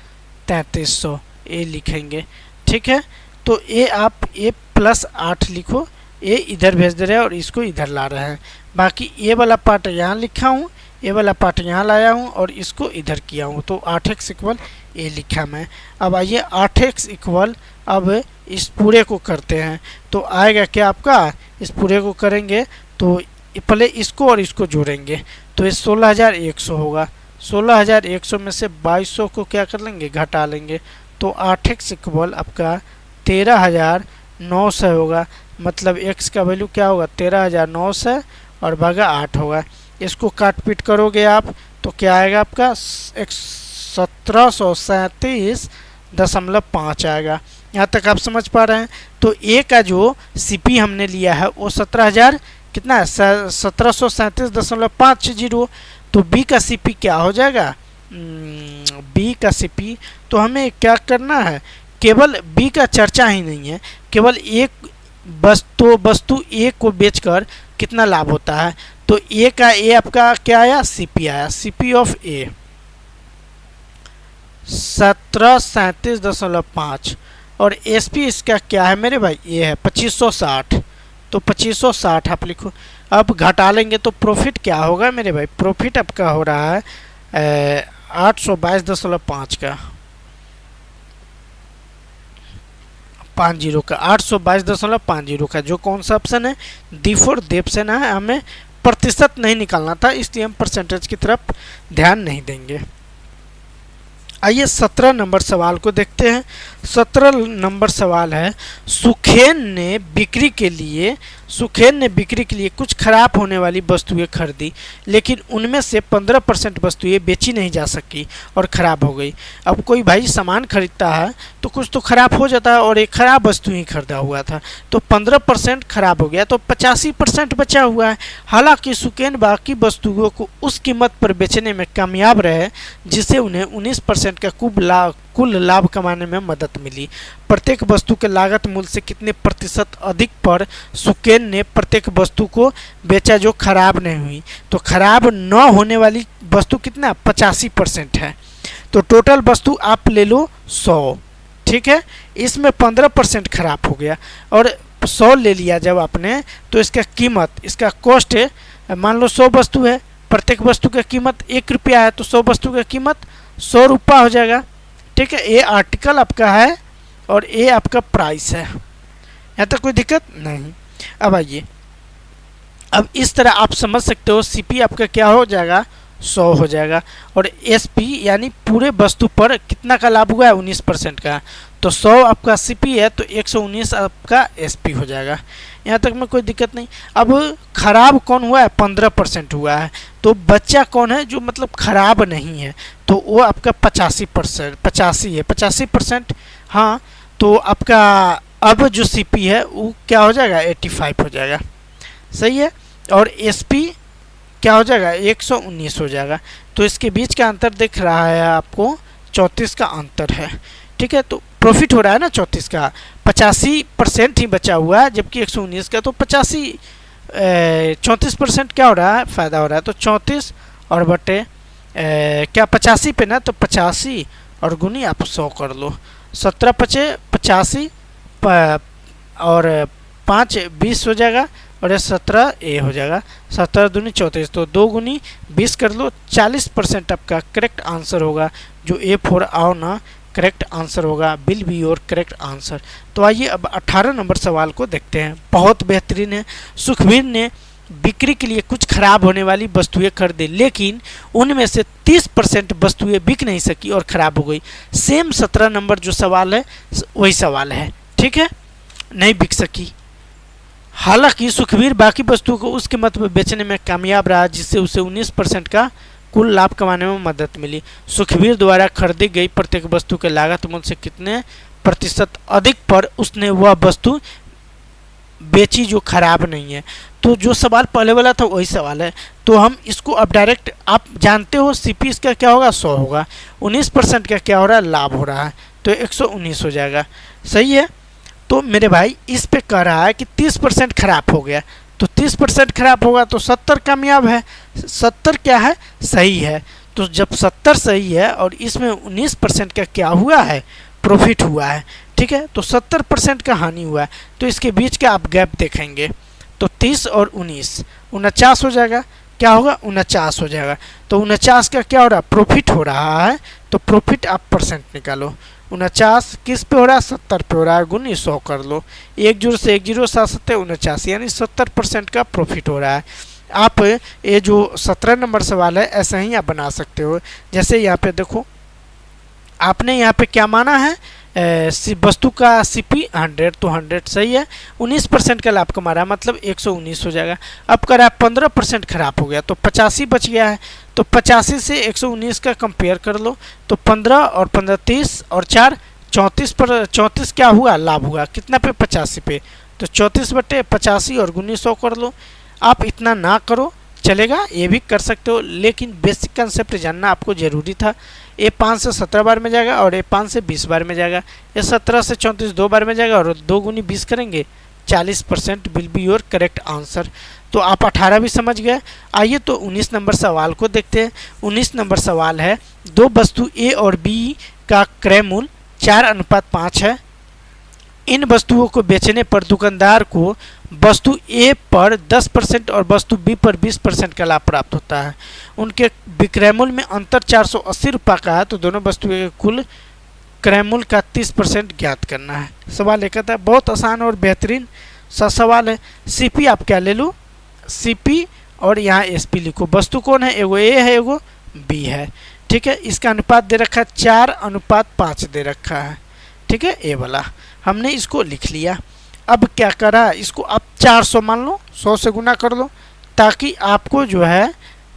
3300 ये लिखेंगे, ठीक है। तो ये आप ए प्लस 8 लिखो, ये इधर भेज दे रहे हैं और इसको इधर ला रहे हैं। बाकी ये वाला पार्ट यहाँ लिखा हूँ, ये वाला पार्ट यहाँ लाया हूँ और इसको इधर किया हूँ, तो 8x इक्वल ये लिखा मैं। अब आइए 8x इक्वल अब इस पूरे को करते हैं, तो आएगा क्या आपका, इस पूरे को करेंगे तो पहले इसको और इसको जोड़ेंगे तो ये 16100 होगा। 16100 में से 2200 को क्या कर लेंगे, घटा लेंगे, तो 8x इक्वल आपका 13900 होगा। मतलब x का वैल्यू क्या होगा, 13900 और भागा 8 होगा। इसको काट पीट करोगे आप तो क्या आएगा आपका 1737.5 आएगा। यहाँ तक आप समझ पा रहे हैं। तो a का जो CP हमने लिया है वो 17000 कितना है, 1737.50। तो b का CP क्या हो जाएगा, b का CP तो हमें क्या करना है, केवल b का चर्चा ही नहीं है, केवल एक वस्तु a को बेचकर कितना लाभ होता है। तो a का a आपका क्या आया, CP आया, CP ऑफ a 1737.5 और SP इसका क्या है मेरे भाई, ये है 2560, तो 2560 आप लिखो। अब घटा लेंगे तो प्रॉफिट क्या होगा मेरे भाई, प्रॉफिट आपका हो रहा है 822.5 का 50 का 822.50 का, जो कौन सा ऑप्शन है, D4 डी ऑप्शन है। हमें प्रतिशत नहीं निकालना था, इसलिए हम परसेंटेज की तरफ ध्यान नहीं देंगे। आइए 17 नंबर सवाल को देखते हैं। 17 नंबर सवाल है, सुखेन ने बिक्री के लिए कुछ खराब होने वाली वस्तुएं खरीदी, लेकिन उनमें से 15% वस्तुएं बेची नहीं जा सकी और खराब हो गई। अब कोई भाई सामान खरीदता है तो कुछ तो खराब हो जाता है, और एक खराब वस्तु ही खरीदा हुआ था, तो 15% खराब हो गया, तो 85% बचा हुआ है। हालांकि सुखेन बाकी वस्तुओं को उस कीमत पर बेचने में कामयाब रहे जिससे उन्हें 19% का कुल लाभ कमाने में मदद मिली। प्रत्येक वस्तु के लागत मूल्य से कितने प्रतिशत अधिक पर सुखेन ने प्रत्येक वस्तु को बेचा जो खराब नहीं हुई। तो खराब न होने वाली वस्तु कितना, 85% है। तो टोटल वस्तु आप ले लो 100, ठीक है। इसमें 15% खराब हो गया और 100 ले लिया जब आपने, तो इसका कीमत, इसका कॉस्ट है, मान लो 100 वस्तु है, प्रत्येक वस्तु का कीमत 1 रुपया है, तो 100 वस्तु का कीमत 100 रुपया हो जाएगा। ठीक है, ये आर्टिकल आपका है और ये आपका प्राइस है। यहाँ तक कोई दिक्कत नहीं। अब आइए, अब इस तरह आप समझ सकते हो सीपी आपका क्या हो जाएगा, 100 हो जाएगा। और एसपी यानी पूरे वस्तु पर कितना का लाभ हुआ है, 19% का। तो 100 आपका सीपी है तो 119 आपका एसपी हो जाएगा। यहाँ तक में कोई दिक्कत नहीं। अब खराब कौन हुआ है, 15% हुआ है। तो बच्चा कौन है जो मतलब खराब नहीं है, तो वो आपका 85% हाँ। तो आपका अब जो सीपी है वो क्या हो जाएगा, 85 हो जाएगा। सही है। और एसपी क्या हो जाएगा, 119 हो जाएगा। तो इसके बीच का अंतर दिख रहा है आपको, 34 का अंतर है। ठीक है, तो प्रॉफिट हो रहा है ना 34 का, 85% ही बचा हुआ है, जबकि 119 का तो 34% क्या हो रहा है, फ़ायदा हो रहा है। तो 34 और बटे क्या 85 पे ना, तो 85 और गुनी आप 100 कर लो। 17 पचे 85 और 5 20 हो जाएगा, और 17 ए हो जाएगा। 17 दूनी 34, तो 2 गुनी 20 कर लो। 40% आपका करेक्ट आंसर होगा, जो ए फॉर आओ ना करेक्ट आंसर होगा, will be your correct answer. तो आइए अब 18 नंबर सवाल को देखते हैं। बहुत बेहतरीन है। सुखबीर ने बिक्री के लिए कुछ खराब होने वाली वस्तुएं खरीदी, लेकिन उनमें से 30% वस्तुएं बिक नहीं सकी और खराब हो गई। सेम 17 नंबर जो सवाल है वही सवाल है। ठीक है, नहीं बिक सकी। हालांकि सुखबीर बाकी वस्तुओं को उस कीमत पर बेचने में कामयाब रहा, जिससे उसे 19% का कुल लाभ कमाने में मदद मिली। सुखबीर द्वारा खरीदी गई प्रत्येक वस्तु के लागत मूल्य से कितने प्रतिशत अधिक पर उसने वह वस्तु बेची जो खराब नहीं है। तो जो सवाल पहले वाला था वही सवाल है। तो हम इसको अब डायरेक्ट, आप जानते हो सीपी इसका क्या होगा, 100 होगा। 19% का क्या हो रहा है, लाभ हो रहा है, तो 119 हो जाएगा। सही है। तो मेरे भाई इस पे कह रहा है कि 30% खराब हो गया, तो 30% खराब होगा तो 70 कामयाब है। 70 क्या है, सही है। तो जब 70 सही है और इसमें 19% का क्या हुआ है, प्रॉफिट हुआ है। ठीक है, तो 70% का हानि हुआ है। तो इसके बीच का आप गैप देखेंगे, तो 30 और 19 49 हो जाएगा। क्या होगा, 49 हो जाएगा। तो 49 का क्या हो रहा है, प्रॉफिट हो रहा है। तो प्रॉफिट आप परसेंट निकालो। 49 किस पे हो रहा है, 70 पे हो रहा है, गुनी 100 कर लो। 1 0 से 1 0 7 7 49, यानी 70% का प्रॉफिट हो रहा है। आप ये जो 17 नंबर सवाल है ऐसा ही आप बना सकते हो। जैसे यहाँ पे देखो, आपने यहाँ पे क्या माना है, वस्तु का सीपी 100, तो 100 सही है। 19% का लाभ कमा रहा है, मतलब 119 हो जाएगा। अब करा 15% खराब हो गया, तो 85 बच गया है। तो 85 से 119 का कंपेयर कर लो, तो 15 और 15 30 और 4 34 पर 34 क्या हुआ, लाभ हुआ। कितना पे, 85 पे, तो 34 बटे 85 और गुनी 100 कर लो। आप इतना ना करो, चलेगा, ये भी कर सकते हो, लेकिन बेसिक कंसेप्ट जानना आपको ज़रूरी था। ए 5 से 17 बार में जाएगा और ए 5 से 20 बार में जाएगा। ये 17 से 34 2 बार में जाएगा, और 2 गुनी 20 करेंगे, 40% will be your correct answer. तो आप 18 भी समझ गए। आइए तो 19 नंबर सवाल को देखते हैं। 19 नंबर सवाल है, दो वस्तु ए और बी का क्रय मूल्य 4:5 है। इन वस्तुओं को बेचने पर दुकानदार को वस्तु ए पर 10% और वस्तु बी पर 20% का लाभ प्राप्त होता है। उनके विक्रय मूल्य में अंतर 480 रुपये का है, तो दोनों वस्तुओं के कुल क्रय मूल्य का 30% ज्ञात करना है। सवाल एक था, बहुत आसान और बेहतरीन सा सवाल है। सीपी आप क्या ले लो, सीपी और यहाँ एसपी लिखो। वस्तु कौन है, एगो ए है, एगो बी है। ठीक है, इसका अनुपात दे रखा है 4:5 दे रखा है। ठीक है, ए वाला हमने इसको लिख लिया। अब क्या करा, इसको आप 400 मान लो, 100 से गुना कर लो, ताकि आपको जो है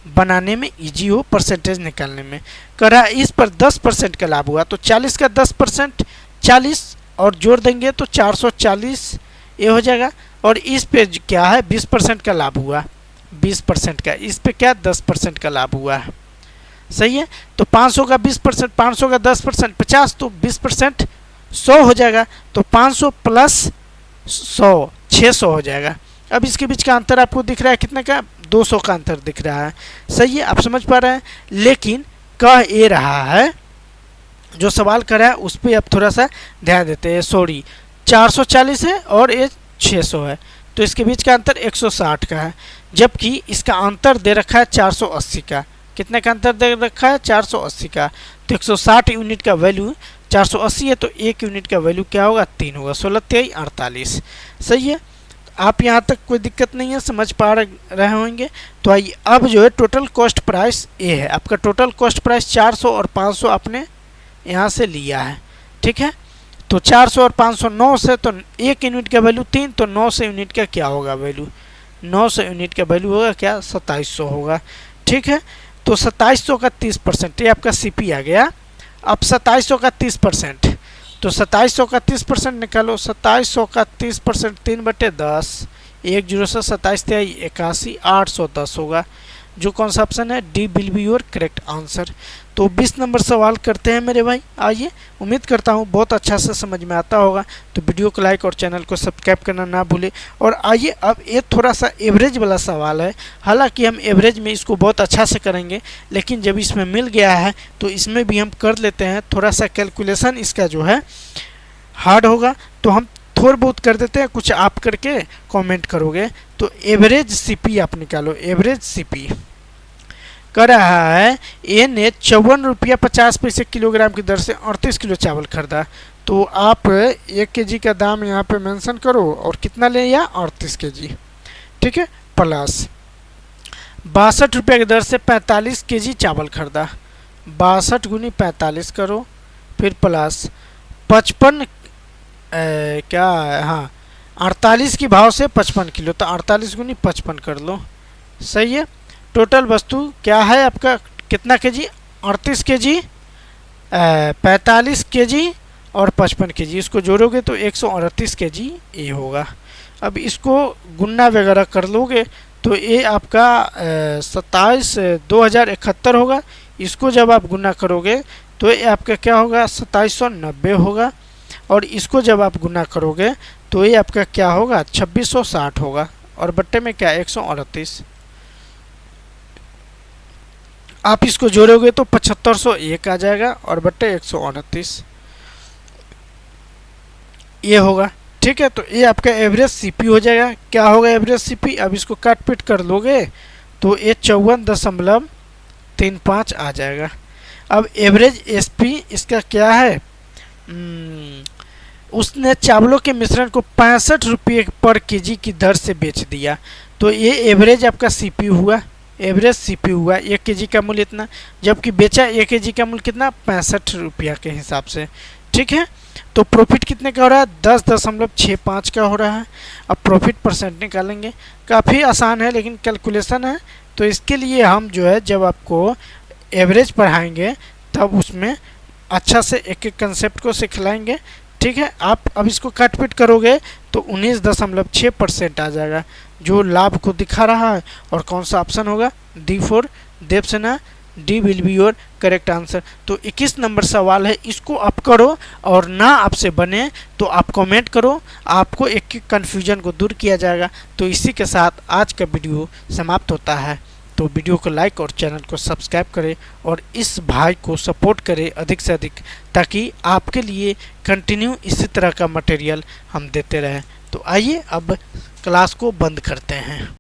बनाने में इजी हो, परसेंटेज निकालने में। करा इस पर 10% का लाभ हुआ, तो 40 का 10% 40 और जोड़ देंगे तो 440 ये हो जाएगा। और इस पे क्या है, 20% का लाभ हुआ, 20% का, इस पे क्या 10% का लाभ हुआ है। सही है। तो 500 का 20%, 500 का 10% 50, तो 20% 100 हो जाएगा। तो 500 प्लस 100 600 हो जाएगा। अब इसके बीच का अंतर आपको दिख रहा है कितने का, 200 का अंतर दिख रहा है। सही है, आप समझ पा रहे हैं। लेकिन कह ये रहा है, जो सवाल कर रहा है उस पर अब थोड़ा सा ध्यान देते हैं। सॉरी, 440 है और ये 600 है, तो इसके बीच का अंतर 160 का है, जबकि इसका अंतर दे रखा है 480 का। कितने का अंतर दे रखा है? 480 का। तो 160 यूनिट का वैल्यू 480 है, तो 1 यूनिट का वैल्यू क्या होगा? 3 होगा। 16 3 48। सही है, आप यहाँ तक कोई दिक्कत नहीं है, समझ पा रहे होंगे। तो आइए अब जो है टोटल कॉस्ट प्राइस ये है आपका। टोटल कॉस्ट प्राइस 400 और 500 आपने यहाँ से लिया है, ठीक है। तो 400 और 500 9 से, तो 1 यूनिट का वैल्यू 3, तो 9 से यूनिट का क्या होगा वैल्यू? 9 से यूनिट का वैल्यू होगा क्या? 2700 होगा, ठीक है। तो 2700 का 30%, ये आपका सीपी आ गया। अब 2700 का 30%, तो 2700 का 30% निकालो। 2700 का 30% 3/10, 1 0 से 27 81, 810 होगा। जो कौन सा ऑप्शन है? D will be your correct answer. तो 20 नंबर सवाल करते हैं मेरे भाई। आइए, उम्मीद करता हूँ बहुत अच्छा से समझ में आता होगा। तो वीडियो को लाइक और चैनल को सब्सक्राइब करना ना भूले। और आइए अब ये थोड़ा सा एवरेज वाला सवाल है। हालांकि हम एवरेज में इसको बहुत अच्छा से करेंगे, लेकिन जब इसमें मिल गया है तो इसमें भी हम कर लेते हैं। थोड़ा सा कैलकुलेशन इसका जो है हार्ड होगा, तो हम थोड़ा बहुत कर देते हैं, कुछ आप करके कमेंट करोगे। तो एवरेज सीपी आप निकालो। एवरेज सीपी कर रहा है, ए ने 54 रुपया 50 पैसे किलोग्राम की दर से 38 किलो चावल खरीदा। तो आप 1 केजी का दाम यहाँ पे मेंशन करो और कितना ले या 38 केजी, ठीक है। प्लस 62 रुपये की दर से 45 केजी चावल खरीदा। 62 गुनी 45 करो, फिर प्लस 55 क्या है, हाँ 48 की भाव से 55 किलो, तो 48 गुनी 55 कर लो। सही है। टोटल वस्तु क्या है आपका? कितना केजी? 38 केजी, 45 केजी और 55 केजी। इसको जोड़ोगे तो 138 केजी ये होगा। अब इसको गुन्ना वगैरह कर लोगे तो ये आपका 27 2071 होगा। इसको जब आप गुन्ना करोगे तो ये आपका क्या होगा? 2790 होगा। और इसको जब आप गुना करोगे तो ये आपका क्या होगा? 2660 होगा। और बट्टे में क्या? 138। आप इसको जोड़ोगे तो 7501 आ जाएगा और बट्टे 138 ये होगा, ठीक है। तो ये आपका एवरेज सीपी हो जाएगा। क्या होगा एवरेज सीपी? अब इसको काट पीट कर लोगे तो ये 54.35 आ जाएगा। अब एवरेज एसपी इसका क्या है? उसने चावलों के मिश्रण को 65 रुपये पर केजी की दर से बेच दिया। तो ये एवरेज आपका सीपी हुआ। एवरेज सीपी हुआ 1 केजी का मूल्य इतना, जबकि बेचा 1 केजी का मूल्य कितना? 65 रुपया के हिसाब से, ठीक है। तो प्रॉफिट कितने का हो रहा है? 10.65 का हो रहा है। अब प्रॉफिट परसेंट निकालेंगे। काफ़ी आसान है लेकिन कैलकुलेशन है, तो इसके लिए हम जो है जब आपको एवरेज पढ़ाएंगे तब उसमें अच्छा से एक एक कंसेप्ट को सिखलाएंगे, ठीक है। आप अब इसको काट पीट करोगे तो 19.6% आ जाएगा, जो लाभ को दिखा रहा है। और कौन सा ऑप्शन होगा? D for Devsena, D will be your correct answer. तो 21 नंबर सवाल है, इसको आप करो और ना आपसे बने तो आप कमेंट करो, आपको एक एक कन्फ्यूजन को दूर किया जाएगा। तो इसी के साथ आज का वीडियो समाप्त होता है। तो वीडियो को लाइक और चैनल को सब्सक्राइब करें और इस भाई को सपोर्ट करें अधिक से अधिक, ताकि आपके लिए कंटिन्यू इसी तरह का मटेरियल हम देते रहें। तो आइए अब क्लास को बंद करते हैं।